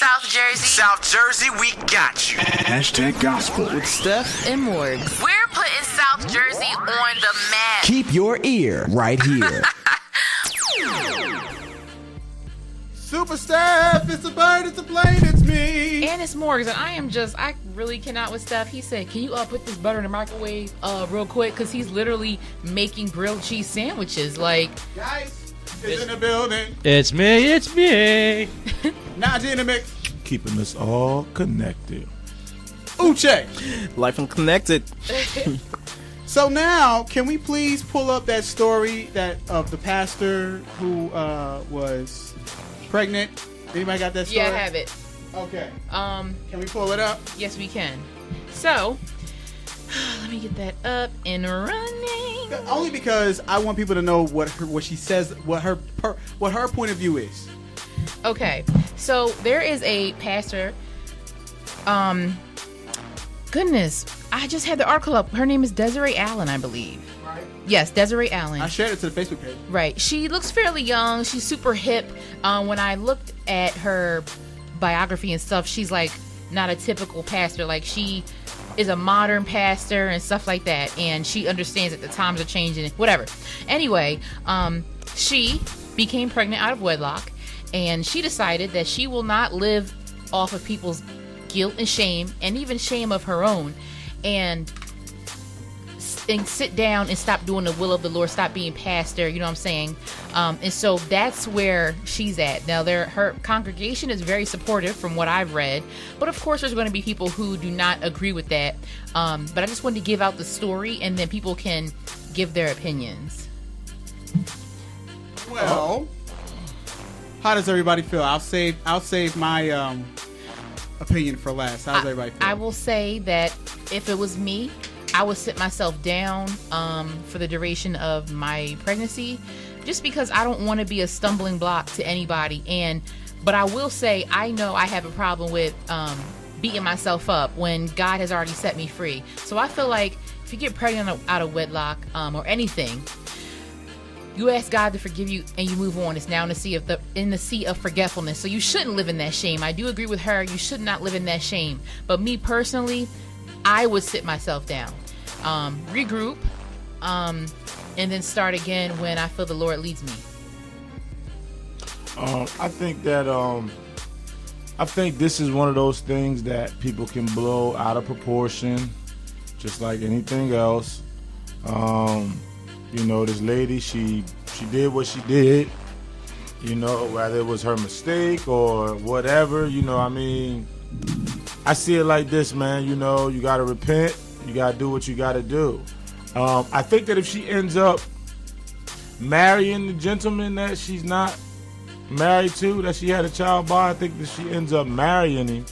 South Jersey. South Jersey, we got you. Hashtag gospel with Steff and Morgz. We're putting South Jersey on the map. Keep your ear right here. Supa Steff, it's a bird, it's a plane, it's me. And it's Morgz, and I really cannot with Steff. He said, can you put this butter in the microwave real quick? Because he's literally making grilled cheese sandwiches. Like, Geist is in the building. It's me. Najee InTheMix. Keeping us all connected. Uche. Life Unconnected. So now, can we please pull up that story of the pastor who was pregnant? Anybody got that story? yeah, I have it. Okay. Can we pull it up? Yes, we can. So, let me get that up and running. Only because I want people to know what she says, what her point of view is. Okay, so there is a pastor. Goodness, I just had the article up. Her name is Desiree Allen, I believe. Right. Yes, Desiree Allen. I shared it to the Facebook page. Right. She looks fairly young. She's super hip. When I looked at her biography and stuff, she's like not a typical pastor. Like, she is a modern pastor and stuff like that. And she understands that the times are changing. Whatever. Anyway, she became pregnant out of wedlock. And she decided that she will not live off of people's guilt and shame, and even shame of her own, and sit down and stop doing the will of the Lord, stop being pastor, you know what I'm saying? And so that's where she's at. Now, her congregation is very supportive from what I've read, but of course there's going to be people who do not agree with that. But I just wanted to give out the story, and then people can give their opinions. Well, how does everybody feel? I'll save my opinion for last. How does everybody feel? I will say that if it was me, I would sit myself down for the duration of my pregnancy, just because I don't want to be a stumbling block to anybody. But I will say, I know I have a problem with beating myself up when God has already set me free. So I feel like if you get pregnant out of wedlock or anything, you ask God to forgive you and you move on. It's now in the sea of forgetfulness. So you shouldn't live in that shame. I do agree with her. You should not live in that shame. But me personally, I would sit myself down, regroup, and then start again when I feel the Lord leads me. I think that I think this is one of those things that people can blow out of proportion, just like anything else. You know, this lady, she did what she did, you know, whether it was her mistake or whatever, you know, I mean, I see it like this, man, you know, you got to repent, you got to do what you got to do. I think that if she ends up marrying the gentleman that she's not married to, that she had a child by, I think that she ends up marrying him.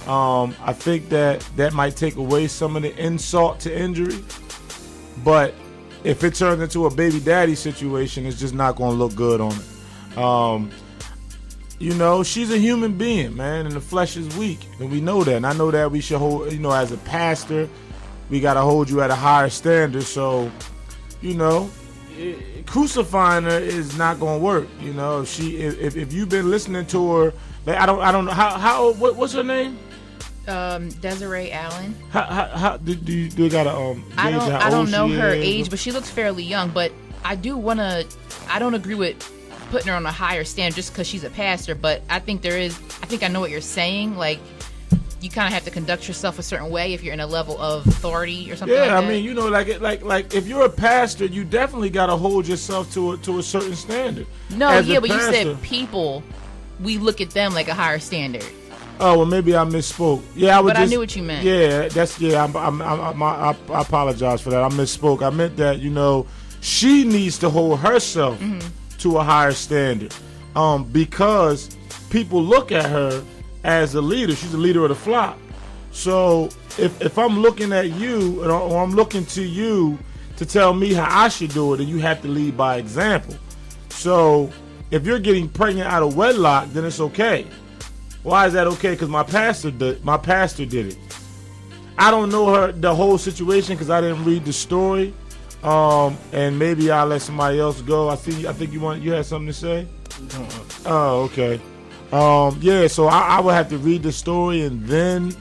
I think that might take away some of the insult to injury, but if it turns into a baby daddy situation, it's just not going to look good on it. You know, she's a human being, man, and the flesh is weak, and we know that. And I know that we should hold, you know, as a pastor, we got to hold you at a higher standard. So, you know, crucifying her is not going to work. You know, if you've been listening to her, like, I don't know how what's her name? Desiree Allen. How do you got a I don't know her age, but she looks fairly young. But I don't agree with putting her on a higher standard just because she's a pastor. But I think I know what you're saying. Like, you kind of have to conduct yourself a certain way if you're in a level of authority or something. Yeah, like that. I mean, you know, like if you're a pastor, you definitely got to hold yourself to a certain standard. No, As yeah, a but pastor, you said people, we look at them like a higher standard. Oh, well, maybe I misspoke. Yeah, I knew what you meant. Yeah, I apologize for that. I misspoke. I meant that, you know, she needs to hold herself to a higher standard, because people look at her as a leader. She's a leader of the flock. So if I'm looking at you, or I'm looking to you to tell me how I should do it, then you have to lead by example. So if you're getting pregnant out of wedlock, then it's okay. Why is that okay? Because my pastor did it. I don't know the whole situation because I didn't read the story. And maybe I'll let somebody else go. I think you had something to say. Oh, okay. Yeah, so I would have to read the story and then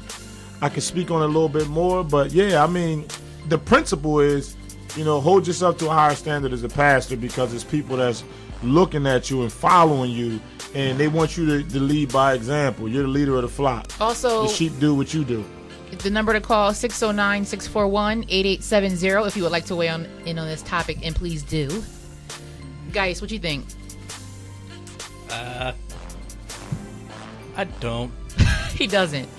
I can speak on it a little bit more. But yeah, I mean, the principle is, hold yourself to a higher standard as a pastor, because it's people that's looking at you and following you, and they want you to lead by example. You're the leader of the flock. Also, the sheep do what you do. The number to call 609-641-8870 if you would like to weigh in on this topic, and please do. Geist, what you think? I don't. He doesn't.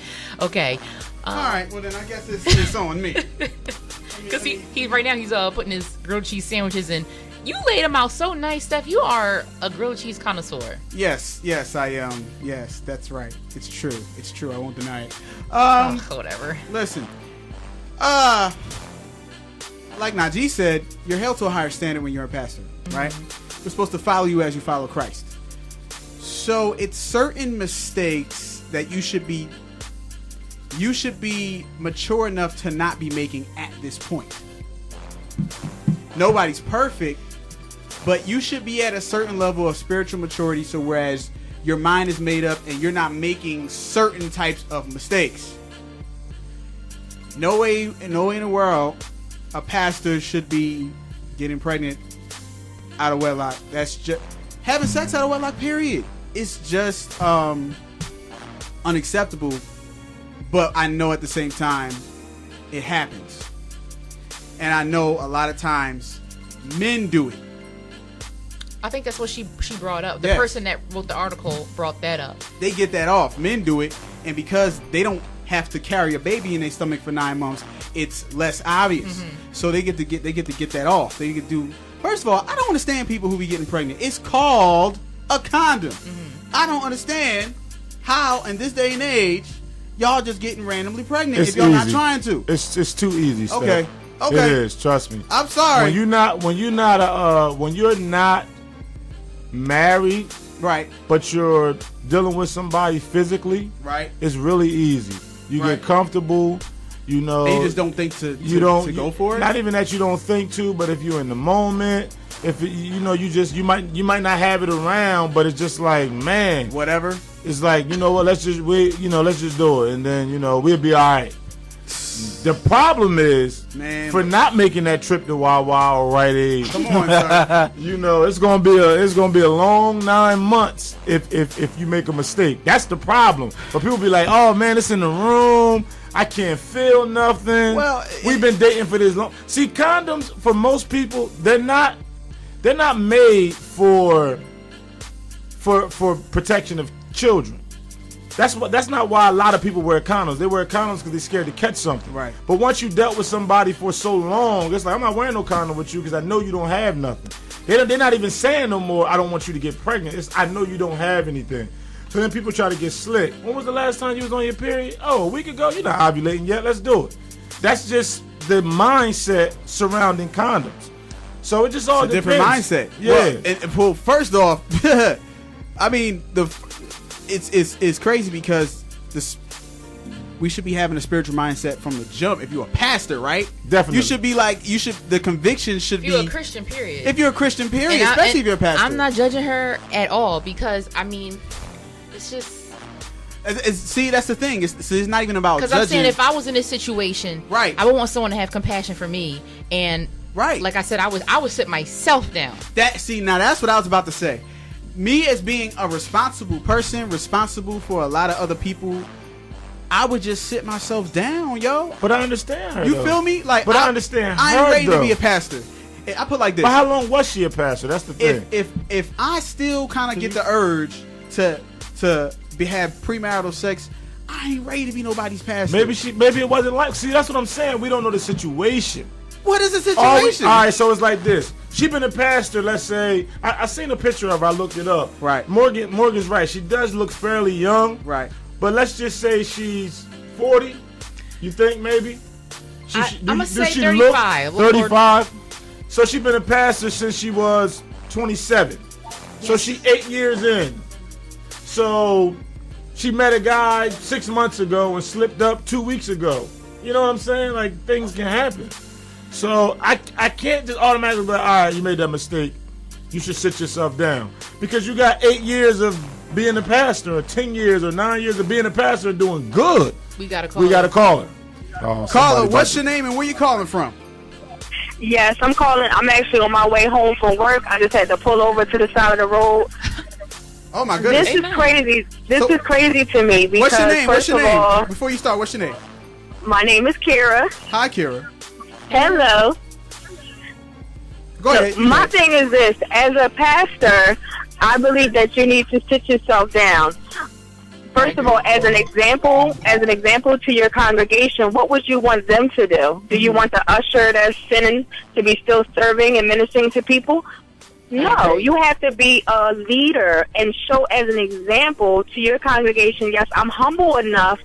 Okay. All right. Well, then I guess it's on me. Because he right now he's putting his grilled cheese sandwiches in. You laid them out so nice, Steff. You are a grilled cheese connoisseur. Yes, I am. Yes, that's right. It's true. I won't deny it. Whatever. Listen. Like Najee said, you're held to a higher standard when you're a pastor, right? We're supposed to follow you as you follow Christ. So it's certain mistakes that you should be mature enough to not be making at this point. Nobody's perfect, but you should be at a certain level of spiritual maturity, so whereas your mind is made up and you're not making certain types of mistakes. No way in the world a pastor should be getting pregnant out of wedlock. That's just having sex out of wedlock, period. It's just unacceptable. But I know at the same time it happens. And I know a lot of times men do it. I think that's what she brought up. The Yes. person that wrote the article brought that up. They get that off. Men do it, and because they don't have to carry a baby in their stomach for 9 months, it's less obvious. So they get to get that off. They get do. First of all, I don't understand people who be getting pregnant. It's called a condom. I don't understand how in this day and age y'all just getting randomly pregnant if y'all not trying to. It's too easy. Steph. Okay. It is. Trust me. I'm sorry. When you're not married, right, but you're dealing with somebody physically, right, it's really easy. You get comfortable. And you just don't think to go for it. Not even that you don't think to, but if you're in the moment, if you might not have it around, but it's just like, man, whatever. It's like, let's just do it, and then we'll be all right. The problem is, for not making that trip to Wawa or Rite Aid. Come on, sir. It's gonna be a long 9 months if you make a mistake. That's the problem. But people be like, oh man, it's in the room. I can't feel nothing. Well, we've been dating for this long. See, condoms for most people, they're not made for protection of children. That's not why a lot of people wear condoms. They wear condoms because they're scared to catch something. Right. But once you dealt with somebody for so long, it's like, I'm not wearing no condom with you because I know you don't have nothing. They're not even saying no more, I don't want you to get pregnant. It's, I know you don't have anything. So then people try to get slick. When was the last time you was on your period? Oh, a week ago? You're not ovulating yet. Let's do it. That's just the mindset surrounding condoms. So it just all it's a depends. different mindset. Yeah. Well, first off, I mean, it's crazy because we should be having a spiritual mindset from the jump. If you're a pastor, right? Definitely. You should be like, the conviction should be. If you're a Christian, period. If you're a Christian, period, especially if you're a pastor. I'm not judging her at all because, I mean, it's just. See, that's the thing. It's not even about judging. Because I'm saying if I was in this situation, right, I would want someone to have compassion for me. And, right, like I said, I would sit myself down. Now that's what I was about to say. Me as being a responsible person, responsible for a lot of other people, I would just sit myself down, yo. But I understand her. You feel me? Like, but I understand her. I ain't ready to be a pastor. I put like this. But how long was she a pastor? That's the thing. If I still kind of get the urge to have premarital sex, I ain't ready to be nobody's pastor. Maybe it wasn't like. See, that's what I'm saying. We don't know the situation. What is the situation? All right, so it's like this. She been a pastor, let's say. I seen a picture of her. I looked it up. Right. Morgan's right. She does look fairly young. Right. But let's just say she's 40. You think maybe? I'm going to say 35. 35. So she been a pastor since she was 27. Yes. So she 8 years in. So she met a guy 6 months ago and slipped up 2 weeks ago. You know what I'm saying? Like, things can happen. So I can't just automatically be like, all right, you made that mistake. You should sit yourself down. Because you got 8 years of being a pastor, or 10 years or 9 years of being a pastor, doing good. We got to call. We got to call her. Oh, Caller, what's your name and where you calling from? Yes, I'm calling. I'm actually on my way home from work. I just had to pull over to the side of the road. Oh my goodness. This is crazy. This is crazy to me because what's your name? first of all, Before you start, what's your name? my name is Kira. Hi, Kira. Hello. Go ahead. My thing is this: as a pastor, I believe that you need to sit yourself down. First of all, as an example to your congregation, what would you want them to do? Do you want the usher that's sinning to be still serving and ministering to people? No, you have to be a leader and show as an example to your congregation, yes, I'm humble enough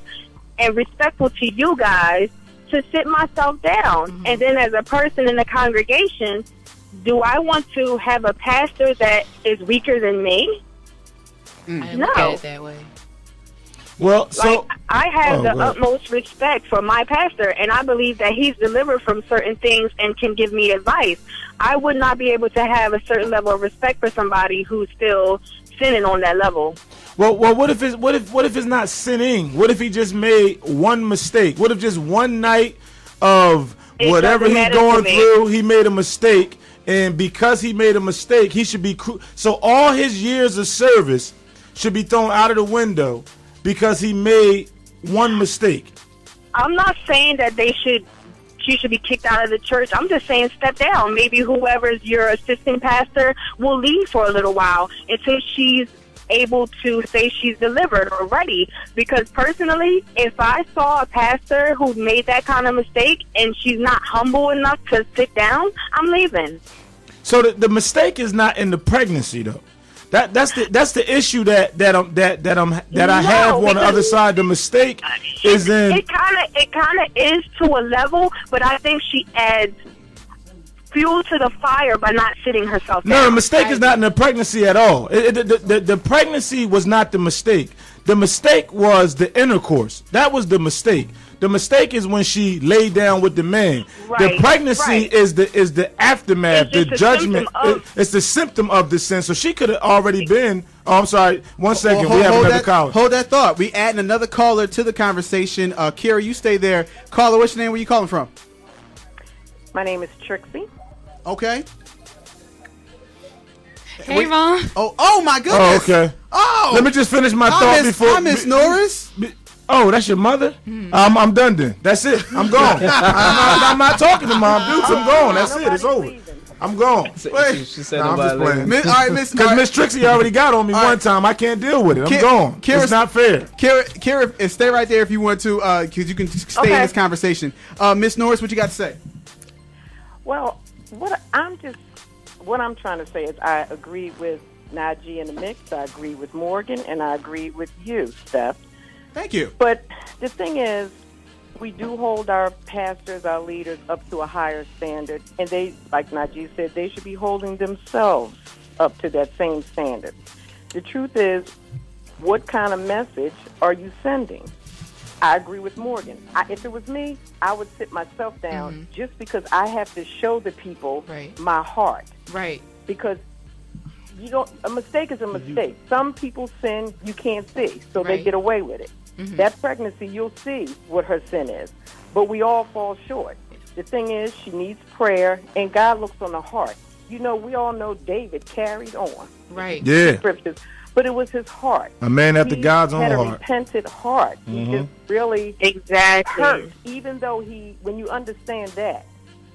and respectful to you guys to sit myself down. Mm-hmm. And then as a person in the congregation, do I want to have a pastor that is weaker than me? I No. look at it that way. Well, so like, I have the utmost respect for my pastor, and I believe that he's delivered from certain things and can give me advice. I would not be able to have a certain level of respect for somebody who's still sinning on that level. Well, what if it's not sinning? What if he just made one mistake? What if just one night of whatever he's going through, he made a mistake, and because he made a mistake, he should be so all his years of service should be thrown out of the window because he made one mistake. I'm not saying that she should be kicked out of the church. I'm just saying step down. Maybe whoever's your assistant pastor will leave for a little while until she's able to say she's delivered or ready. Because personally, if I saw a pastor who made that kind of mistake and she's not humble enough to sit down, I'm leaving. So the mistake is not in the pregnancy though. That's the issue that I have on the other side. The mistake is in it kind of is to a level, but I think she adds fuel to the fire by not sitting herself down. No, the mistake is not in the pregnancy at all. The pregnancy was not the mistake. The mistake was the intercourse. That was the mistake. The mistake is when she laid down with the man. Right, the pregnancy is the aftermath, the judgment. It's the symptom of the sin. So she could have already been. Oh, I'm sorry. 1 second. We have another caller. Hold that thought. We adding another caller to the conversation. Kira, you stay there. Caller, what's your name? Where you calling from? My name is Trixie. Okay. Hey, Mom. Oh my goodness. Oh, okay. Oh. Let me just finish my thought before. Hi, Miss Norris. Oh, that's your mother? I'm done then. That's it. I'm gone. I'm not talking to Mom Dukes. I'm gone. That's it. It's over. I'm gone. She said I'm just playing. All right, Miss. Because Miss Trixie already got on me one time. I can't deal with it. I'm gone. It's not fair. Kira, stay right there if you want to, because you can stay in this conversation. Miss Norris, what you got to say? Well, what I'm trying to say is I agree with Najee InTheMix. I agree with Morgan, and I agree with you, Steff. Thank you. But the thing is, we do hold our pastors, our leaders, up to a higher standard. And they, like Najee said, they should be holding themselves up to that same standard. The truth is, what kind of message are you sending? I agree with Morgan. If it was me, I would sit myself down just because I have to show the people my heart. Right. Because a mistake is a mistake. Some people sin you can't see, so they get away with it. Mm-hmm. That pregnancy, you'll see what her sin is. But we all fall short. The thing is, she needs prayer, and God looks on the heart. You know, we all know David carried on. Right. Yeah. Scriptures. But it was his heart. A man after God's own heart. He had a heart. repentant heart. He just really hurt. Even though when you understand that,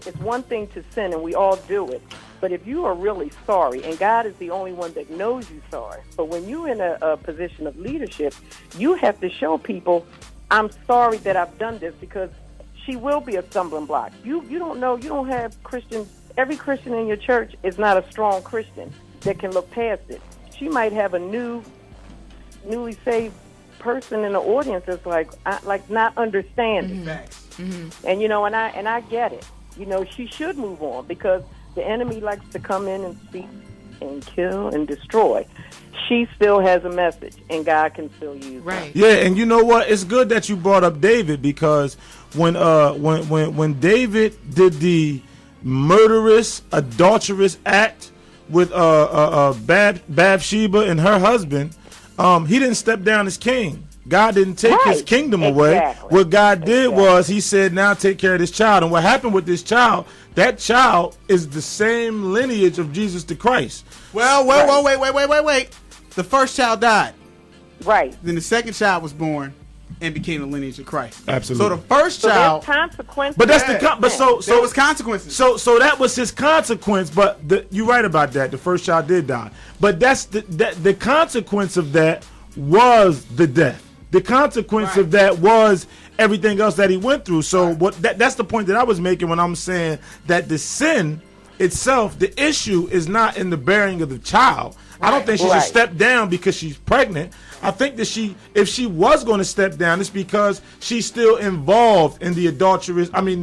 it's one thing to sin, and we all do it. But if you are really sorry, and God is the only one that knows you're sorry, but when you're in a position of leadership, you have to show people, I'm sorry that I've done this, because she will be a stumbling block. You don't know, you don't have Christians. Every Christian in your church is not a strong Christian that can look past it. She might have a newly saved person in the audience that's like not understanding. Mm-hmm. And and I get it. She should move on, because the enemy likes to come in and speak and kill and destroy. She still has a message, and God can still use her. Yeah, and you know what? It's good that you brought up David, because when David did the murderous, adulterous act with Bathsheba and her husband, he didn't step down as king. God didn't take his kingdom away. What God did was he said, now take care of this child. And what happened with this child, that child is the same lineage of Jesus the Christ. Well, wait. The first child died. Right. Then the second child was born and became the lineage of Christ. Absolutely. So the first child. There's consequences. But that's the there was consequences. So that was his consequence. But you're right about that. The first child did die. But that's the consequence of that was the death. The consequence of that was everything else that he went through. So that's the point that I was making when I'm saying that the sin itself, the issue is not in the bearing of the child. I don't think she should step down because she's pregnant. I think that if she was going to step down, it's because she's still involved in the adulterous. I mean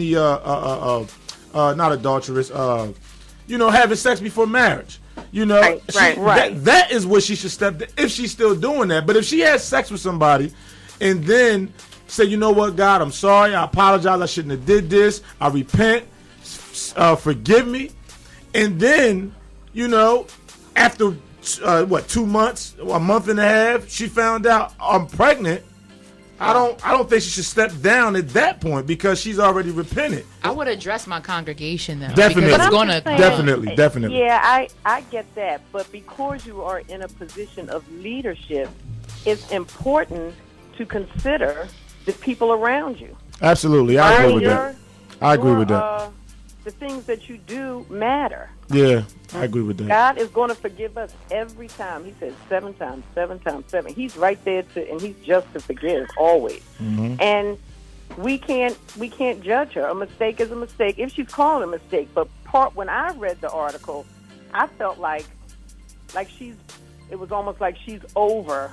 not adulterous. Having sex before marriage. That is what she should step down, if she's still doing that. But if she has sex with somebody and then say, you know what, God, I'm sorry, I apologize, I shouldn't have did this, I repent, forgive me, and then after 2 months, a month and a half, she found out I'm pregnant. I don't think she should step down at that point because she's already repented. I would address my congregation though. Definitely. Because it's gonna Definitely. Yeah, I get that, but because you are in a position of leadership, it's important to consider the people around you. Absolutely, I agree with that. I agree with that. The things that you do matter. Yeah, I agree with that. God is going to forgive us every time. He says 7 times, 7 times 7. He's right there and he's just to forgive always. Mm-hmm. And we can't judge her. A mistake is a mistake if she's called a mistake. But when I read the article, I felt like it was almost like she's over,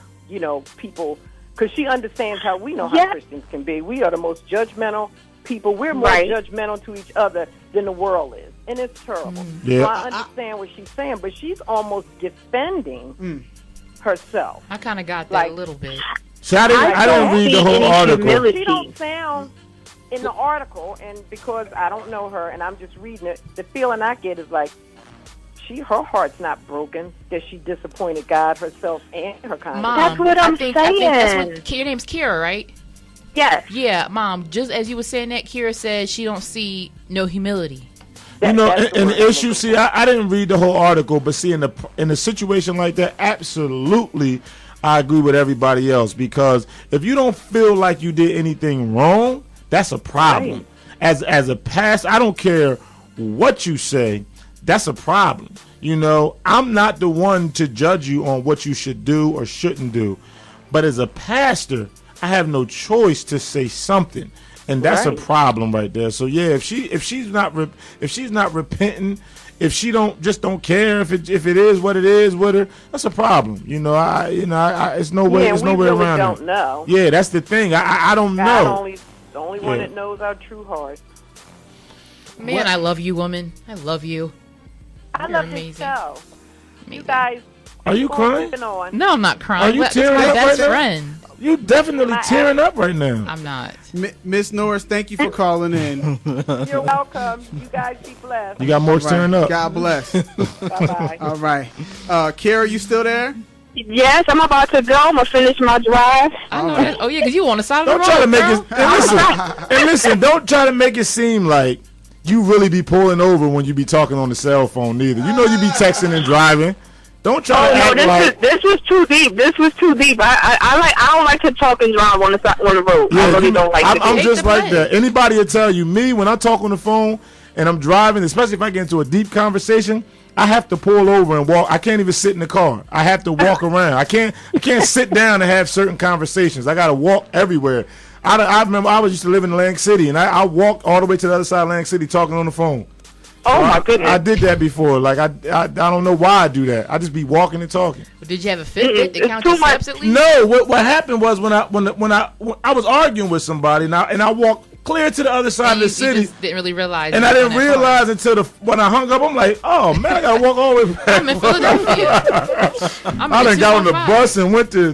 people, because she understands how we know how Christians can be. We are the most judgmental people. We're more judgmental to each other than the world is, and it's terrible. Yeah. So I understand what she's saying, but she's almost defending herself. I kind of got that a little bit. See, I didn't read the whole article. She don't sound in the article, and because I don't know her and I'm just reading it, the feeling I get is like her heart's not broken, that she disappointed God, herself, and her congregation. Mom, that's what I'm saying. I think that's your name's Kira, right? Yes. Yeah, Mom, just as you were saying that, Kira said she don't see no humility. And the issue, see, I didn't read the whole article, but see, in a situation like that, absolutely, I agree with everybody else, because if you don't feel like you did anything wrong, that's a problem. Right. As a pastor, I don't care what you say, that's a problem. I'm not the one to judge you on what you should do or shouldn't do, but as a pastor, I have no choice to say something, and that's a problem right there. So yeah, if she's not repenting, if she don't care, if it is what it is with her, that's a problem. It's no way. There's no way around it. Don't know. Yeah, that's the thing. I don't know. The only one that knows our true heart. Man, I love you, woman. I love you. I love this show. You guys. Are you crying? No, I'm not crying. Are you tearing up best right friend. You definitely tearing up right now. I'm not. Miss Norris, thank you for calling in. You're welcome. You guys be blessed. You got more tearing up. God bless. Bye-bye. All right. Kara, you still there? Yes, I'm about to go. I'm going to finish my drive. I know that. Oh, yeah, because you on the side of the road. Don't try to make it... listen, don't try to make it seem like you really be pulling over when you be talking on the cell phone neither. You be texting and driving. Don't try to act like... This was too deep. I don't like to talk and drive on the road. Yeah, I really don't like to. I'm just like that. Anybody will tell you, me, when I talk on the phone and I'm driving, especially if I get into a deep conversation, I have to pull over and walk. I can't even sit in the car. I have to walk around. I can't sit down and have certain conversations. I got to walk everywhere. I remember I used to live in Atlantic City, and I walked all the way to the other side of Atlantic City talking on the phone. Oh, my goodness. I did that before. Like, I don't know why I do that. I just be walking and talking. But did you have a Fitbit to count your steps at least? No, what happened was when I was arguing with somebody, and I walked clear to the other side of the city. You just didn't really realize. And I didn't realize until when I hung up, I'm like, oh, man, I got to walk all the way back. I'm in Philadelphia. I done got on the bus and went to...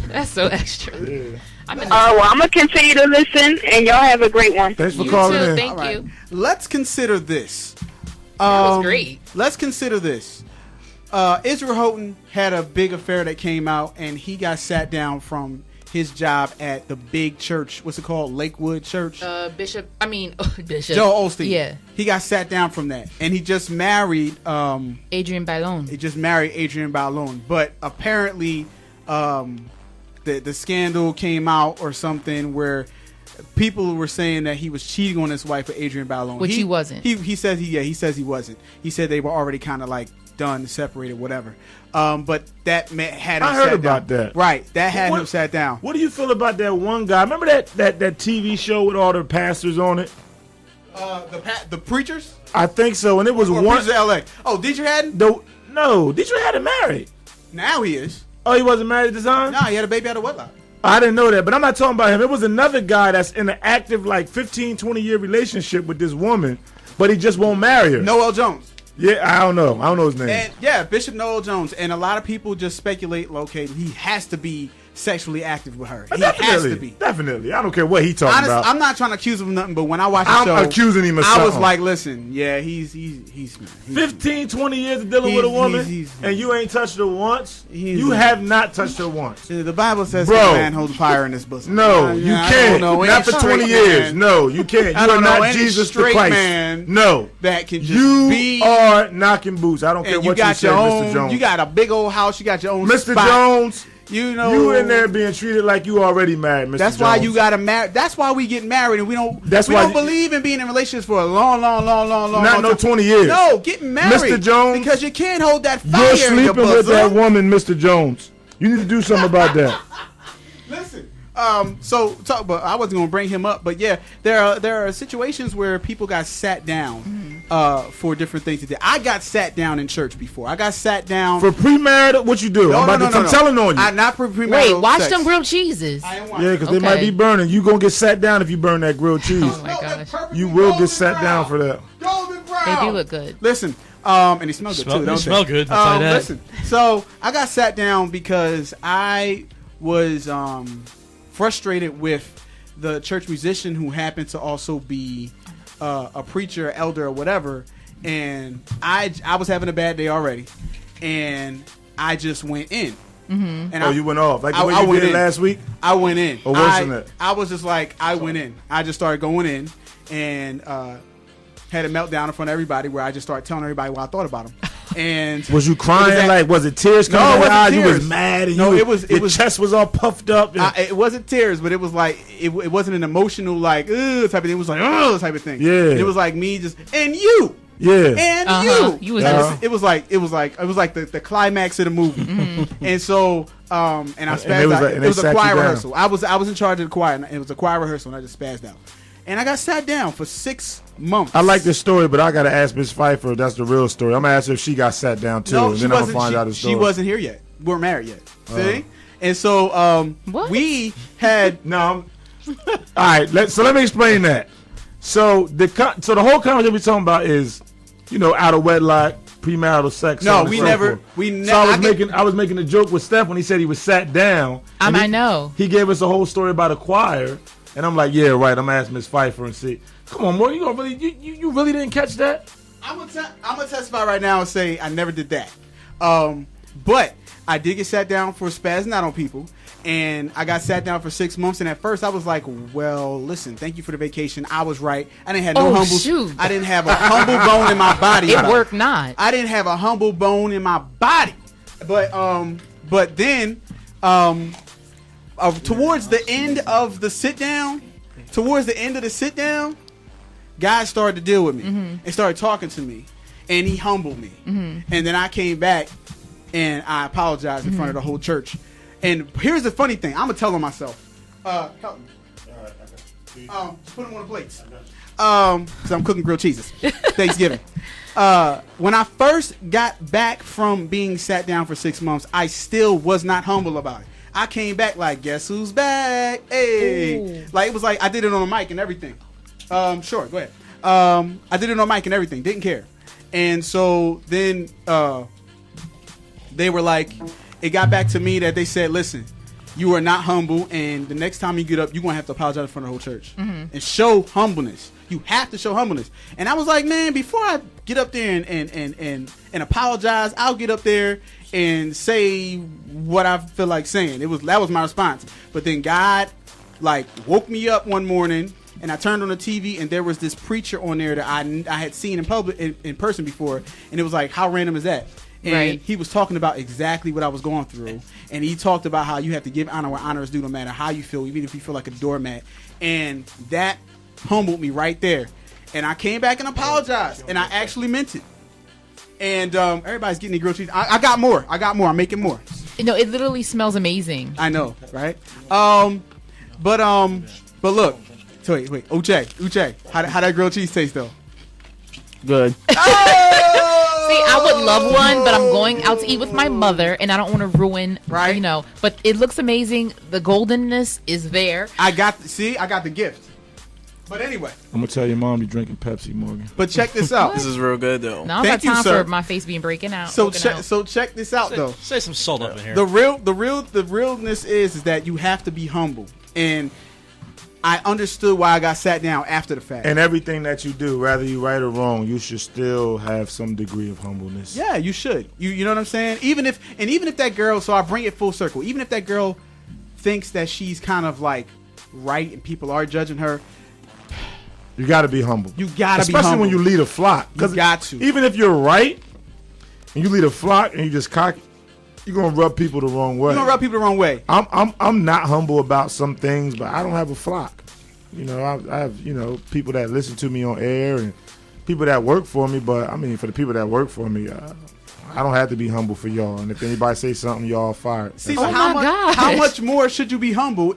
That's so extra. Yeah. Well, I'm going to continue to listen, and y'all have a great one. Thanks for calling in. Thank you. Let's consider this. That was great. Let's consider this. Israel Houghton had a big affair that came out, and he got sat down from his job at the big church. What's it called? Lakewood Church. Bishop. Joel Osteen. Yeah. He got sat down from that, and he just married Adrienne Bailon. He just married Adrienne Bailon, but apparently, the scandal came out or something where people were saying that he was cheating on his wife with Adrienne Bailon, which he wasn't. He says he wasn't. He said they were already kind of like done, separated, whatever. But that had him. I heard sat about down. that. Right, that had him sat down. What do you feel about that one guy? Remember that TV show with all the pastors on it? The preachers. I think so, and it was one. Preachers of L.A. Oh, Dietrich Haddon? No, Dietrich Haddon married. Now he is. Oh, he wasn't married at the time? No, he had a baby out of wedlock. I didn't know that, but I'm not talking about him. It was another guy that's in an active, like, 15, 20-year relationship with this woman, but he just won't marry her. Noel Jones. Yeah, I don't know his name. And yeah, Bishop Noel Jones. And a lot of people just speculate, okay, he has to be sexually active with her. He has to be. Definitely. I don't care what he talking about. I'm not trying to accuse him of nothing, but when I watch the show, I'm accusing him of something. I was like, listen, yeah, he's 15, 20 years of dealing with a woman, and you ain't touched her once. You have not touched her once. The Bible says Bro, that man holds fire in his bosom. No, you can't. Not for 20 years. No, you can't. You are not Jesus the Christ. Man no. That can just be. You are knocking boots. I don't care what you say, Mr. Jones. You got a big old house. You got your own Mr. spot. Jones. You know, you in there being treated like you already married, Mr. That's Jones. why you gotta marry. That's why we get married, and we don't believe in being in relationships for a long. Not no 20 years. No, get married, Mr. Jones, because you can't hold that fire. You're sleeping in your bosom. with that woman, Mr. Jones. You need to do something about that. Listen. But I wasn't gonna bring him up, but yeah, there are situations where people got sat down for different things. I got sat down in church before. I got sat down for premarital. What you do? I'm telling on you. Not for premarital. Wait, watch sex. them grilled cheeses. Yeah, because they might be burning. You gonna get sat down if you burn that grilled cheese. Oh my gosh, you will get sat down for that. Golden brown. They do look good. Listen. And they smell good too. They smell good. I'll say that. Listen. So I got sat down because I was frustrated with the church musician who happened to also be a preacher, elder, or whatever, and I was having a bad day already, and I just went in. Mm-hmm. And you went off like the way you did last week. I went in. Or worse than that. I was just like I went in. I just started going in and had a meltdown in front of everybody where I just started telling everybody what I thought about them. And was you crying? Was it tears coming out of your eyes? You was mad. And your chest was all puffed up. It wasn't tears, but it was like it wasn't an emotional like type of thing. It was like type of thing. Yeah. It was like me just and you. Yeah. And you. You was it was like the climax of the movie. Mm-hmm. And so and I spazzed out. It was a choir rehearsal. I was in charge of the choir, and it was a choir rehearsal, and I just spazzed out. And I got sat down for 6 months. I like this story, but I got to ask Miss Phifer if that's the real story. I'm going to ask her if she got sat down, too. No, and then I'm going to find out the story. She wasn't here yet. We weren't married yet. See? And so we had... No. All right. So let me explain that. So the whole conversation we're talking about is, out of wedlock, premarital sex. No, we never. So I was making a joke with Steff when he said he was sat down. I know. He gave us a whole story about a choir. And I'm like, yeah, right. I'm gonna ask Miss Phifer and see. Come on, Morgan, you really didn't catch that? I'm gonna testify right now and say I never did that. But I did get sat down for spazzing out on people, and I got sat down for 6 months. And at first, I was like, well, listen, thank you for the vacation. I was right. I didn't have no humble. Shoot. I didn't have a humble bone in my body. It worked not. I didn't have a humble bone in my body. But then. Towards the end of the sit down, God started to deal with me and started talking to me, and he humbled me. And then I came back and I apologized in front of the whole church. And here's the funny thing: I'm gonna tell on myself. Help me. Just put them on the plates. Because I'm cooking grilled cheeses. Thanksgiving. When I first got back from being sat down for 6 months, I still was not humble about it. I came back like, guess who's back? Hey. Ooh. Like, it was like, I did it on a mic and everything. Sure, go ahead. I did it on mic and everything. Didn't care. And so then they were like, it got back to me that they said, listen, you are not humble, and the next time you get up, you're going to have to apologize in front of the whole church. And show humbleness. You have to show humbleness. And I was like, man, before I get up there and apologize, I'll get up there and say what I feel like saying. That was my response. But then God, like, woke me up one morning, and I turned on the TV, and there was this preacher on there that I had seen in person before, and it was like, how random is that? And he was talking about exactly what I was going through. And he talked about how you have to give honor where honor is due no matter how you feel, even if you feel like a doormat. And that humbled me right there. And I came back and apologized. And I actually meant it. And everybody's getting the grilled cheese. I got more. I'm making more. No, it literally smells amazing. I know, right? But look. So wait. Uche. How that grilled cheese taste, though? Good. See, I would love one, but I'm going out to eat with my mother, and I don't want to ruin, right? You know, but it looks amazing. The goldenness is there. I got the gift. But anyway, I'm gonna tell your mom you're drinking Pepsi, Morgan. But check this out. This is real good though. Now I've got time for my face being breaking out. So check this out though. Say some salt up in here. The realness is that you have to be humble, and I understood why I got sat down after the fact. And everything that you do, whether you right or wrong, you should still have some degree of humbleness. Yeah, you should. You know what I'm saying? Even if that girl, so I bring it full circle. Even if that girl thinks that she's kind of like right and people are judging her, you got to be humble. You got to be humble. Especially when you lead a flock. You got to. Even if you're right and you lead a flock and you just cocky, you're gonna rub people the wrong way. I'm not humble about some things, but I don't have a flock. You know, I have people that listen to me on air and people that work for me. But I mean, for the people that work for me, I don't have to be humble for y'all. And if anybody say something, y'all fired. See, but how much more should you be humble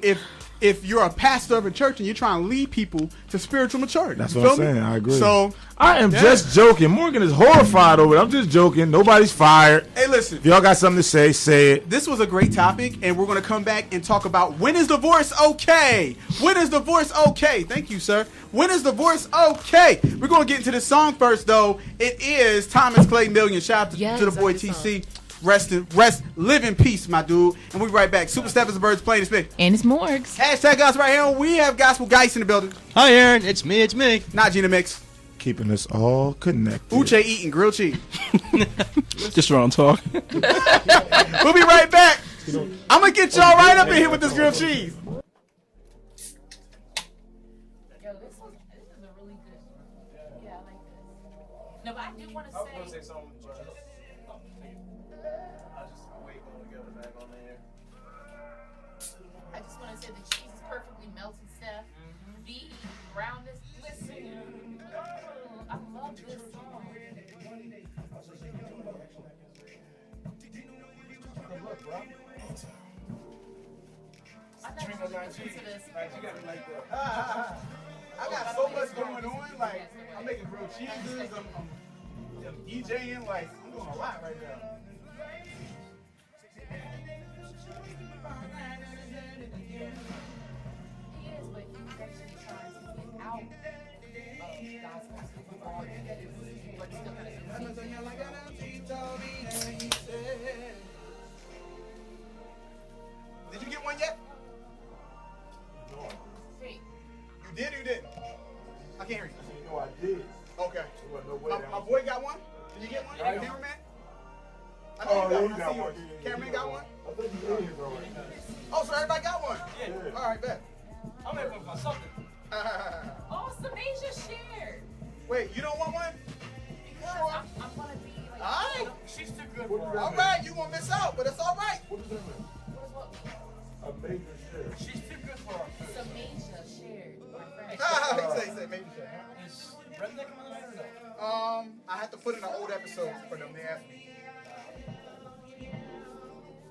if you're a pastor of a church and you're trying to lead people to spiritual maturity? That's what I'm saying. I agree. So I am just joking. Morgan is horrified over it. I'm just joking. Nobody's fired. Hey, listen. If y'all got something to say it. This was a great topic, and we're going to come back and talk about when is divorce okay? When is divorce okay? Thank you, sir. When is divorce okay? We're going to get into this song first, though. It is Thomas Clay Million. Shout out to the boy TC. Rest, live in peace, my dude. And we'll be right back. Supa Steff is the birds playing this big. And it's Morgz. Hashtag us right here. We have Gospel Geist in the building. Hi, Aaron. It's me. Najee InTheMix. Keeping us all connected. Uche eating grilled cheese. Just wrong talk. We'll be right back. I'm going to get y'all right up in here with this grilled cheese. Yo, this is a really good one. Yeah, I like this. No, but I do want to say something. I just want to say the cheese is perfectly melted, Steff. The roundness. Listen. I love this song. I got so much going on. Like, I'm making grilled cheeses. I'm DJing. Like, I'm doing a lot right now. Did you get one yet? Wait. You did or you didn't? I can't hear you. No, I did. Okay. My boy got one? Did you get one? Right. Cameraman? I know you got one. Cameraman got one? I think you got his already. Oh, so everybody got one? Yeah. All right, bet. I'm here for something. Oh, Samasia shared. Wait, you don't want one? I'm going to be like. All right. She's too good for her. All right, you gonna miss out, but it's all right. What does that mean? A major share. She's too good for our food. Samasia shared. My friend. Say, maybe so. Is redneck coming out or no? I have to put in an old episode for them. They asked me.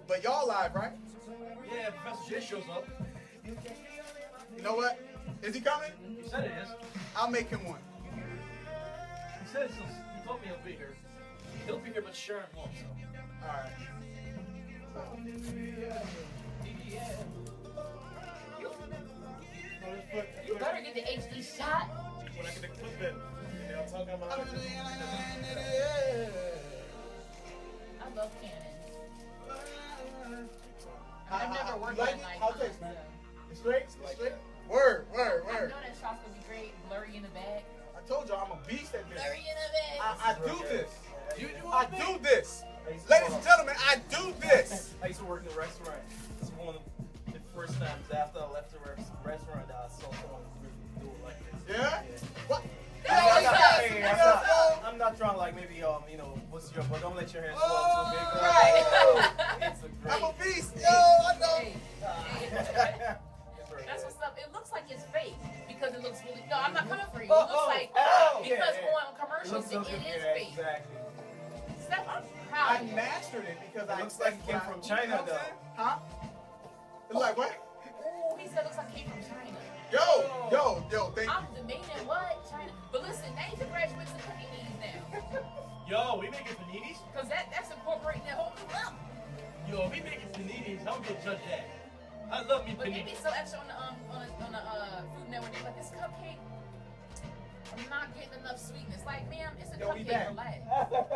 But y'all live, right? Yeah, Professor J shows up. You know what? Is he coming? He said it is. I'll make him one. He said he told me he'll be here. He'll be here, but Sharon won't. So. All right. You better get the HD shot. When I get the clip in, and I'll talk about it. I love Canon. I've never worked like on it? night. How it taste, man? It's straight? It's Like straight? that. Word. I know that shot's gonna be great, blurry in the back. I told y'all I'm a beast at this. Blurry in the back. I do this. You do I do this. I used to Ladies work- and gentlemen, I do this. I used to work in a restaurant. It's one of the first times after I left the restaurant that I saw someone really do it like this. Yeah? What? I'm not trying to like maybe what's your, but don't let your hair swell too big. Right. It's a great. I'm a beast. Yo, I know. Hey, that's what's up. It looks like it's fake because it looks really. No, I'm not coming for you. It looks like because on commercials it is fake. Exactly. Steph, I'm I proud of you. mastered it because It looks like it came from China, you know what I'm though. saying? Huh? It's like what? Ooh, he said it looks like it came from China. Yo, thank I'm you. debating what China. But listen, Najee graduates of paninis now. Yo, we making paninis? Cause that's incorporating that whole new level. Yo, we making paninis. How we gonna judge that? I love me But they be paninis. so extra on the Food Network. They're like, this cupcake, I'm not getting enough sweetness. Like, ma'am, it's a Yo, we cupcake. back. Relax.